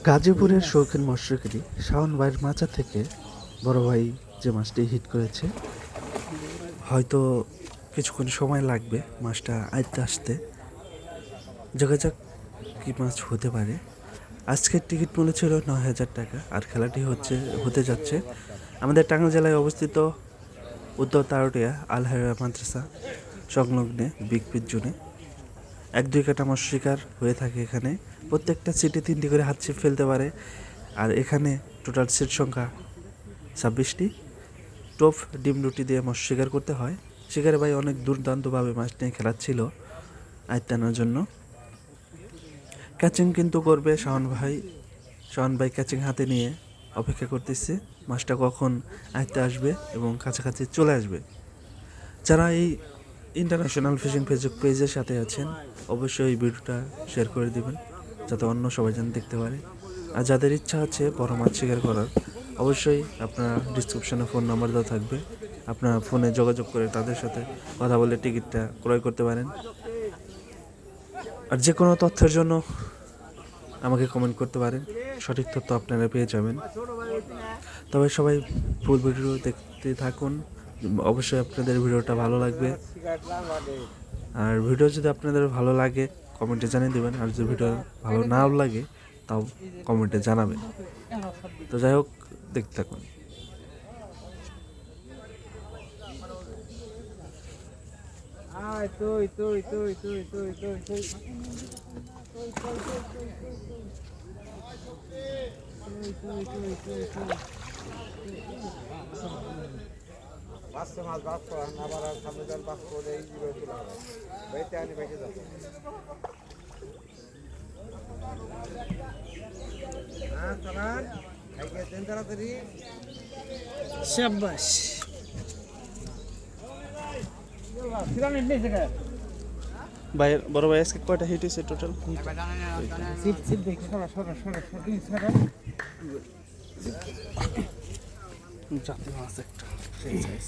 গাজীপুরের শৌখিন মৎস্যকারী শাওন ভাইয়ের মাচা থেকে বড় ভাই যে মাছটি হিট করেছে, হয়তো কিছুক্ষণ সময় লাগবে মাছটা আয়ত্তে আসতে। যোগাযোগ কী মাছ হতে পারে। আজকের টিকিট মূল্য ছিল ৯,০০০ টাকা। আর খেলাটি হতে যাচ্ছে আমাদের টাঙ্গাইল জেলায় অবস্থিত উত্তর তারটিয়া আল হায়রা মাদ্রাসা সংলগ্নে বিগ পিচ জোনে। ১-২ কাটা মৎস্য শিকার হয়ে থাকে এখানে। প্রত্যেকটা সিটে 3টি করে হাত ছিপ ফেলতে পারে। আর এখানে টোটাল সিট সংখ্যা 26টি। টোপ ডিম রুটি দিয়ে মৎস্য শিকার করতে হয়। শিকারে ভাই অনেক দুর্দান্তভাবে মাছ নিয়ে খেলাচ্ছিল আয়ত্তানোর জন্য। ক্যাচিং কিন্তু করবে শাওন ভাই ক্যাচিং হাতে নিয়ে অপেক্ষা করতেছে মাছটা কখন আয়ত্তে আসবে এবং কাছাকাছি চলে আসবে। যারা এই ইন্টারন্যাশনাল ফিশিং ফেসবুক পেজের সাথে আছেন, অবশ্যই এই ভিডিওটা শেয়ার করে দেবেন যাতে অন্য সবাই যেন দেখতে পারে। আর যাদের ইচ্ছা আছে বড় মাছ শিকার করার, অবশ্যই আপনার ডিসক্রিপশনে ফোন নাম্বার দেওয়া থাকবে। আপনার ফোনে যোগাযোগ করে তাদের সাথে কথা বলে টিকিটটা ক্রয় করতে পারেন। আর যে কোনো তথ্যের জন্য আমাকে কমেন্ট করতে পারেন, সঠিক তথ্য আপনারা পেয়ে যাবেন। তবে সবাই ফুল ভিডিও দেখতে থাকুন, অবশ্যই আপনাদের ভিডিওটা ভালো লাগবে। আর ভিডিও যদি আপনাদের ভালো লাগে কমেন্টে জানিয়ে দেবেন, আর যদি ভিডিও ভালো নাও লাগে তাও কমেন্টে জানাবেন। তো যাই হোক, দেখতে থাকুন। বাচ্চা মাছ বাদ করেন আবার সামনে যান বাদ করে এই জীবনে চলে যাবে বেঁচে আনি বেঁচে যাবে। হ্যাঁ চালান খাইয়ে দেন তাড়াতাড়ি। শাবাশ বড় ভাই আজকে কয়টা হিট হয়েছে টোটাল? জাতি মাছ একটা সেই সাইজ।